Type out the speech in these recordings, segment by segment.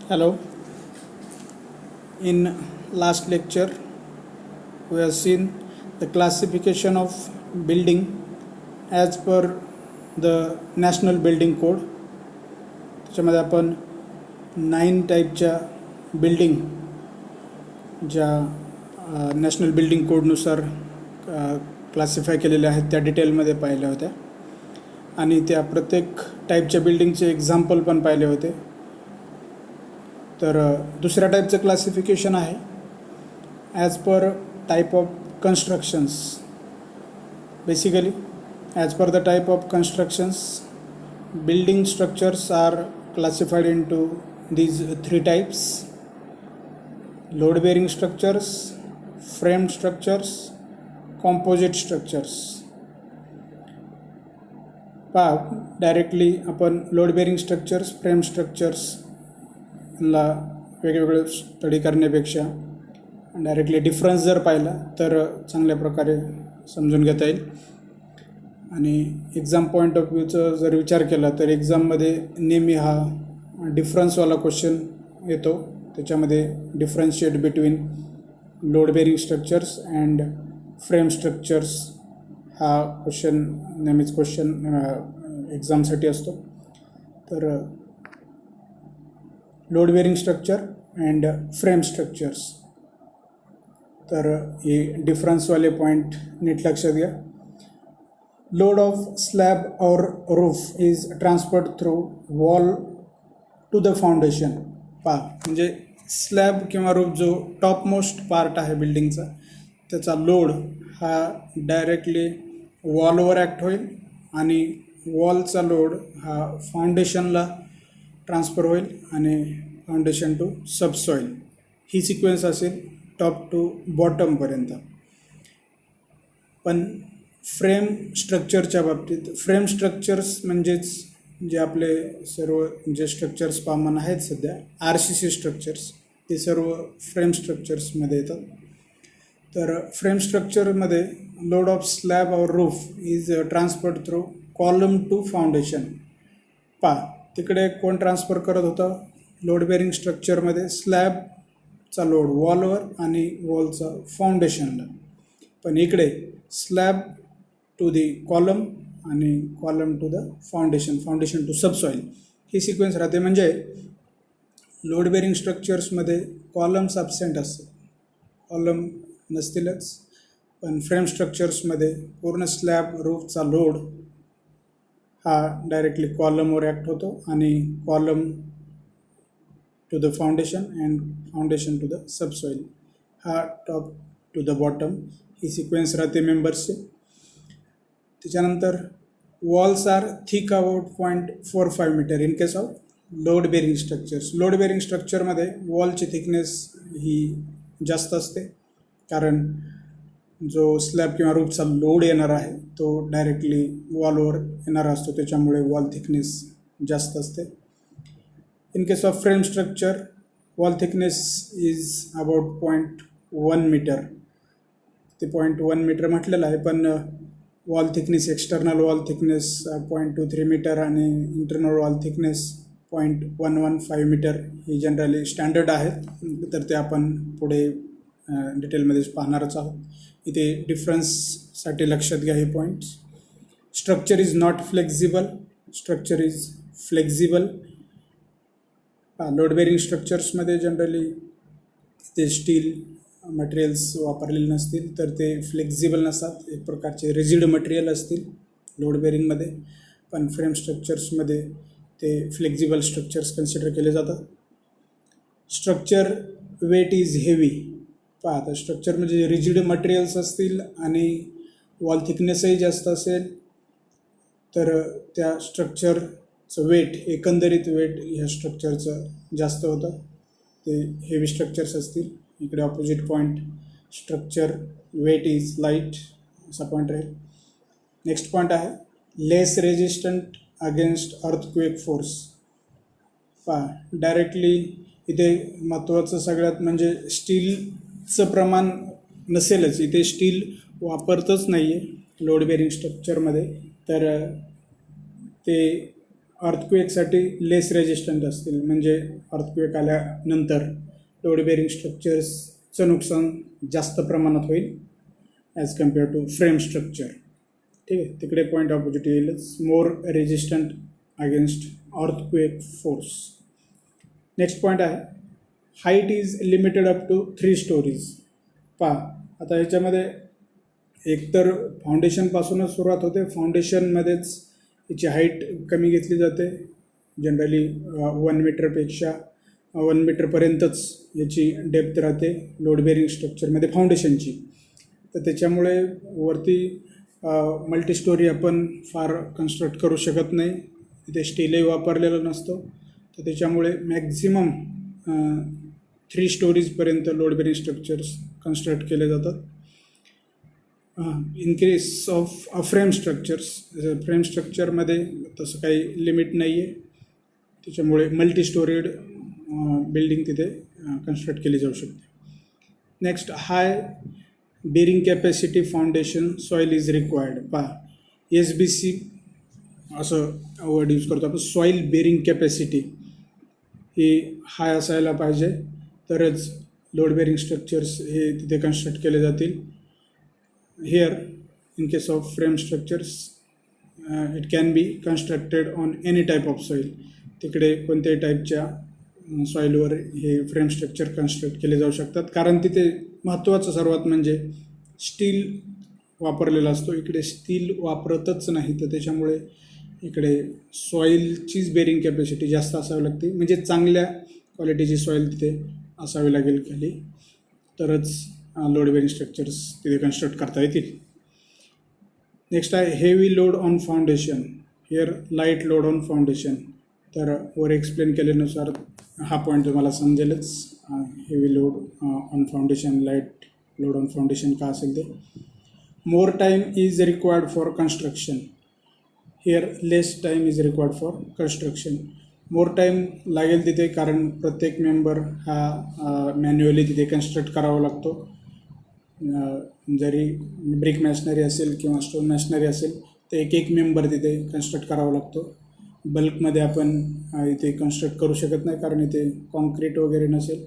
Hello. In last lecture, we have seen the classification of building as per the National Building Code. त्याच्यामध्ये आपण 9 टाईपच्या building ज्या national building कोडनुसार classify केलेल्या आहेत त्या डिटेलमध्ये पाहिल्या होत्या आणि त्या प्रत्येक टाईपच्या बिल्डिंगचे एक्झाम्पल पण पाहिले होते. तर दुसऱ्या टाईपचं क्लासिफिकेशन आहे as per type of constructions. Basically as per the type of constructions building structures are classified into these 3 types: load bearing structures, framed structures, composite structures. Directly आपण लोड बेअरिंग स्ट्रक्चर्स, फ्रेम स्ट्रक्चर्सला वेगवेगळे study करण्यापेक्षा directly difference जर पाहिला तर चांगल्या प्रकारे समजून घेता येईल. आणि एक्झाम पॉईंट ऑफ व्ह्यूचं जर विचार केला तर एक्झाममध्ये नेहमी हा डिफरन्सवाला क्वेश्चन येतो. त्याच्यामध्ये differentiate between load bearing structures and frame structures हा क्वेश्चन नेहमीच क्वेश्चन एक्झामसाठी असतो. तर load bearing structure and frame structures, तर हे डिफरन्सवाले पॉईंट नीट लक्षात घ्या. Load of slab or roof is transferred through wall to the foundation. म्हणजे स्लॅब किंवा रूफ जो टॉप मोस्ट पार्ट आहे बिल्डिंगचा त्याचा लोड हा डायरेक्टली वॉलवर ॲक्ट होईल आणि वॉलचा लोड हा फाउंडेशनला ट्रान्सफर होईल आणि फाउंडेशन टू सबसॉईल. ही सिक्वेन्स असेल टॉप टू बॉटमपर्यंत. पण फ्रेम स्ट्रक्चरच्या बाबतीत फ्रेम स्ट्रक्चर्स म्हणजेच जे आपले सर्व जे स्ट्रक्चर्स कॉमन आहेत सध्या RCC स्ट्रक्चर्स ते सर्व फ्रेम स्ट्रक्चर्समध्ये येतात. तर फ्रेम स्ट्रक्चरमध्ये लोड ऑफ स्लॅब और roof is transferred through column to foundation. तिकडे कोण ट्रान्सफर करत होतं? लोड बेअरिंग स्ट्रक्चरमध्ये स्लॅबचा लोड वॉलवर आणि वॉलचा फाउंडेशनला. पण इकडे स्लॅब टू दी कॉलम आणि column to the foundation, foundation to subsoil ही सिक्वेन्स राहते. म्हणजे लोड बेअरिंग स्ट्रक्चर्समध्ये कॉलम्स ॲब्सेंट असतात, कॉलम नसतीलच. पण फ्रेम स्ट्रक्चर्समध्ये पूर्ण स्लॅब रूफचा लोड हा डायरेक्टली कॉलमवर ॲक्ट होतो आणि column to the foundation and foundation to the subsoil, हा टॉप टू द बॉटम ही सिक्वेन्स राहते मेंबर्सचे. त्याच्यानंतर walls are thick about 0.45 metre in case of load bearing structures. Load bearing स्ट्रक्चरमध्ये वॉलची थिकनेस ही जास्त असते कारण जो स्लॅब किंवा रूफचा लोड येणार आहे तो डायरेक्टली वॉलवर येणारा असतो, त्याच्यामुळे वॉल थिकनेस जास्त असते. In case of frame structure wall thickness is about 0.1 metre. ते 0.1 मीटर म्हटलेलं आहे, पण wall thickness external wall thickness 0.23 metre आणि इंटरनल वॉल थिकनेस 0.115 मीटर ही जनरली स्टँडर्ड आहेत. तर ते आपण पुढे डिटेलमध्येच पाहणारच आहोत. इथे डिफरन्ससाठी लक्षात घ्या हे points. Structure is not flexible, structure is flexible. Load bearing स्ट्रक्चर्समध्ये जनरली ते स्टील मटेरियल्स वापरलेले नसतील तर ते फ्लेक्झिबल नसतात, एक प्रकारचे रिजिड मटेरियल असतील लोड बेअरिंगमध्ये. पण फ्रेम स्ट्रक्चर्समध्ये ते फ्लेक्झिबल स्ट्रक्चर्स कन्सिडर केले जातात. Structure weight is heavy. आता स्ट्रक्चर म्हणजे रिजिड मटेरियल्स असतील आणि वॉल थिकनेसही जास्त असेल तर त्या स्ट्रक्चरचं वेट, एकंदरीत वेट ह्या स्ट्रक्चरचं जास्त होतं, ते हेवी स्ट्रक्चर्स असतील. इकडे opposite point structure weight is light असा पॉईंट राहील. नेक्स्ट पॉईंट आहे less resistant against earthquake force. Directly इथे महत्त्वाचं सगळ्यात म्हणजे स्टीलचं प्रमाण नसेलच, इथे स्टील वापरतच नाही आहे लोड बेअरिंग स्ट्रक्चरमध्ये. तर ते अर्थक्वेकसाठी लेस रेजिस्टंट असतील, म्हणजे अर्थक्वेक आल्यानंतर लोड बेरिंग स्ट्रक्चर्सचं नुकसान जास्त प्रमाणात होईल as compare to frame structure. ठीक आहे, तिकडे पॉईंट ऑपोजिट येईलच, more resistant against earthquake force. Next point आहे height is limited up to 3 stories. पहा आता ह्याच्यामध्ये एकतर फाउंडेशनपासूनच सुरुवात होते, फाउंडेशनमध्येच याची हाईट कमी घेतली जाते, जनरली 1 मीटरपेक्षा 1 मीटरपर्यंतच याची डेप्थ राहते लोड बेरिंग स्ट्रक्चरमध्ये फाउंडेशनची. तर त्याच्यामुळे वरती मल्टीस्टोरी आपण फार कन्स्ट्रक्ट करू शकत नाही, तिथे स्टीलही वापरलेलं नसतं. तर त्याच्यामुळे maximum 3 stories load bearing structures construct केले जातात. इन केस ऑफ फ्रेम स्ट्रक्चरमध्ये तसं काही लिमिट नाही आहे, त्याच्यामुळे मल्टीस्टोरीड बिल्डिंग तिथे कन्स्ट्रक्ट केली जाऊ शकते. Next, high bearing capacity foundation soil is required. पहा SBC असं वर्ड यूज करतो आपण, सॉईल बेरिंग कॅपॅसिटी ही हाय असायला पाहिजे, तरच लोड बेरिंग स्ट्रक्चर्स हे तिथे कन्स्ट्रक्ट केले जातील. Here, in case of frame structures, it can be constructed on any type of soil. तिकडे कोणत्याही टाईपच्या सॉईलवर हे फ्रेम स्ट्रक्चर कन्स्ट्रक्ट केले जाऊ शकतात, कारण तिथे महत्त्वाचं सर्वात म्हणजे स्टील वापरलेला असतो. इकडे स्टील वापरतच नाही, तर त्याच्यामुळे इकडे सॉईलचीच बेरिंग कॅपॅसिटी जास्त असावी लागते, म्हणजे चांगल्या क्वालिटीची सॉईल तिथे असावी लागेल खाली, तरच लोड बेरिंग स्ट्रक्चर्स तिथे कन्स्ट्रक्ट करता येतील. नेक्स्ट आहे heavy load on foundation. Here light load on foundation. तर वर एक्सप्लेन केल्यानुसार हा पॉईंट तुम्हाला समजेलच. Heavy load on foundation, light load on foundation का असेल ते. More time is required for construction. Here less time is required for construction. More time लागेल तिथे, कारण प्रत्येक मेंबर हा मॅन्युअली तिथे कन्स्ट्रक्ट करावा लागतो. जरी ब्रिक मॅशनरी असेल किंवा स्टोन मॅशनरी असेल तर एक मेंबर तिथे कन्स्ट्रक्ट करावा लागतो. बल्कमध्ये आपण इथे कन्स्ट्रक्ट करू शकत नाही, कारण इथे कॉन्क्रीट वगैरे नसेल,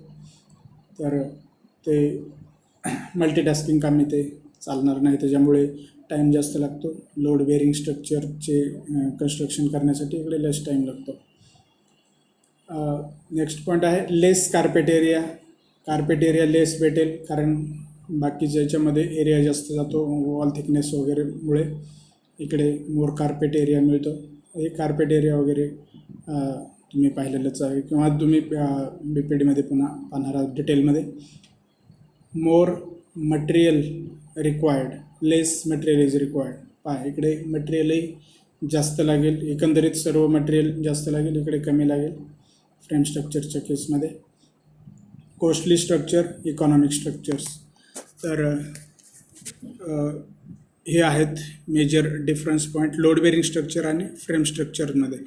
तर ते मल्टीटास्किंग काम इथे चालणार नाही, त्याच्यामुळे टाईम जास्त लागतो. लोड बेरिंग स्ट्रक्चरचे कन्स्ट्रक्शन करण्यासाठी इकडे लेस टाईम लागतो. नेक्स्ट पॉईंट आहे लेस कार्पेट एरिया. कार्पेट एरिया लेस भेटेल, कारण बाकीच्या याच्यामध्ये एरिया जास्त जातो वॉल थिकनेस वगैरेमुळे. इकडे मोर कार्पेट एरिया मिळतो. हे कार्पेट एरिया वगैरे तुम्ही पाहिलेलंच आहे, किंवा तुम्ही BPDमध्ये पुन्हा पाहणार आहात डिटेलमध्ये. मोर material required, less material is required. पहा इकडे मटेरियलही जास्त लागेल, एकंदरीत सर्व मटेरियल जास्त लागेल, इकडे कमी लागेल फ्रेम स्ट्रक्चरच्या केसमध्ये. Costly structure, economic structures. तर हे आहेत major difference point load bearing structure आणि फ्रेम स्ट्रक्चरमध्ये.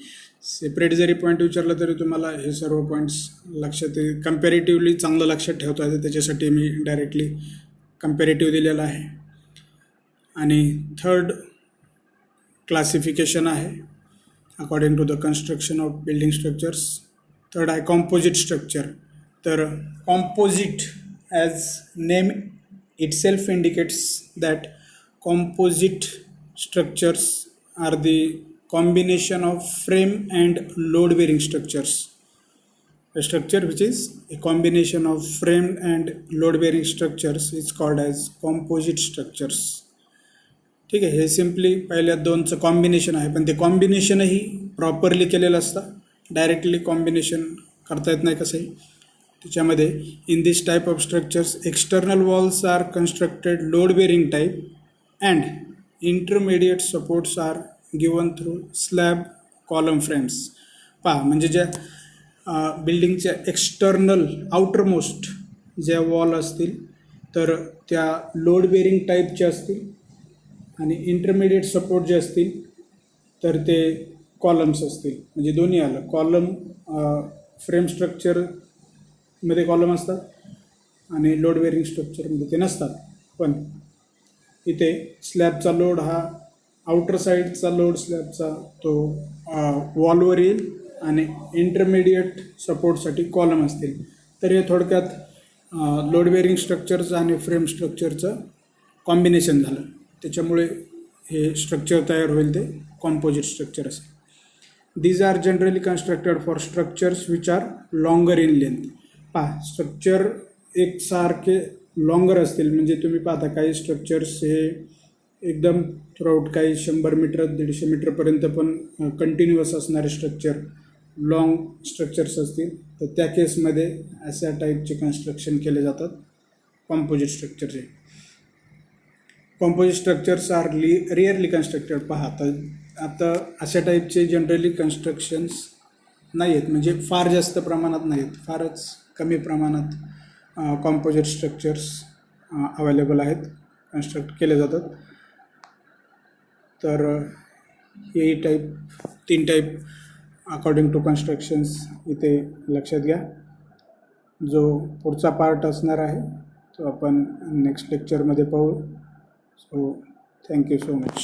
सेपरेट जरी पॉईंट विचारलं तरी तुम्हाला हे सर्व पॉईंट्स लक्षात कम्पॅरेटिव्हली चांगलं लक्षात ठेवता येतं, त्याच्यासाठी मी डायरेक्टली कम्पॅरेटिव्ह दिलेलं आहे. आणि थर्ड क्लासिफिकेशन आहे according to the construction of building structures. Third आहे कॉम्पोजिट स्ट्रक्चर. तर composite as name itself indicates that composite structures are the combination of frame and load bearing structures. A structure which is a combination of frame and load bearing structures is called as composite structures. ठीक आहे, हे simply पहिल्या दोनचं combination आहे, पण ते कॉम्बिनेशनही properly केलेलं असतं, डायरेक्टली कॉम्बिनेशन करता येत नाही कसंही. त्याच्यामध्ये in this type of structures external walls are constructed load bearing type and intermediate supports are given through slab column frames. पहा म्हणजे ज्या बिल्डिंगच्या एक्सटर्नल आउटरमोस्ट ज्या वॉल असतील तर त्या लोड बेरिंग टाईपच्या असतील, आणि इंटरमिडिएट सपोर्ट जे असतील तर ते कॉलम्स असतील. म्हणजे दोन्ही आलं, कॉलम फ्रेम स्ट्रक्चरमध्ये कॉलम असतात आणि लोड बेरिंग स्ट्रक्चरमध्ये ते नसतात. पण इथे स्लॅबचा लोड हा आउटर साईडचा लोड स्लॅबचा तो वॉलवर येईल आणि इंटरमिडिएट सपोर्टसाठी कॉलम असतील. तर हे थोडक्यात लोड बेरिंग स्ट्रक्चरचं आणि फ्रेम स्ट्रक्चरचं कॉम्बिनेशन झालं, त्याच्यामुळे हे स्ट्रक्चर तयार होईल ते कॉम्पोजिट स्ट्रक्चर असेल. These are generally constructed for structures which are longer in length. पहा, स्ट्रक्चर एकसारखे लॉंगर असतील, म्हणजे तुम्ही पाहता काही स्ट्रक्चर्स हे एकदम थ्रूआउट काही 100 मीटर 150 मीटरपर्यंत पण कंटिन्युअस असणारे स्ट्रक्चर लॉंग स्ट्रक्चर्स असतील, तर त्या केसमध्ये अशा टाईपचे कन्स्ट्रक्शन केले जातात कॉम्पोजिट स्ट्रक्चरचे. Composite structures are rarely constructed. पहा, तर आता अशा टाईपचे जनरली कन्स्ट्रक्शन्स नाही आहेत, म्हणजे फार जास्त प्रमाणात नाहीत, फारच कमी प्रमाणात कॉम्पोजिट स्ट्रक्चर्स अवेलेबल आहेत, कन्स्ट्रक्ट केले जातात. तर हे तीन टाईप अकॉर्डिंग टू कन्स्ट्रक्शन्स इथे लक्षात घ्या. जो पुढचा पार्ट असणार आहे तो आपण नेक्स्ट लेक्चरमध्ये पाहू. So thank you so much.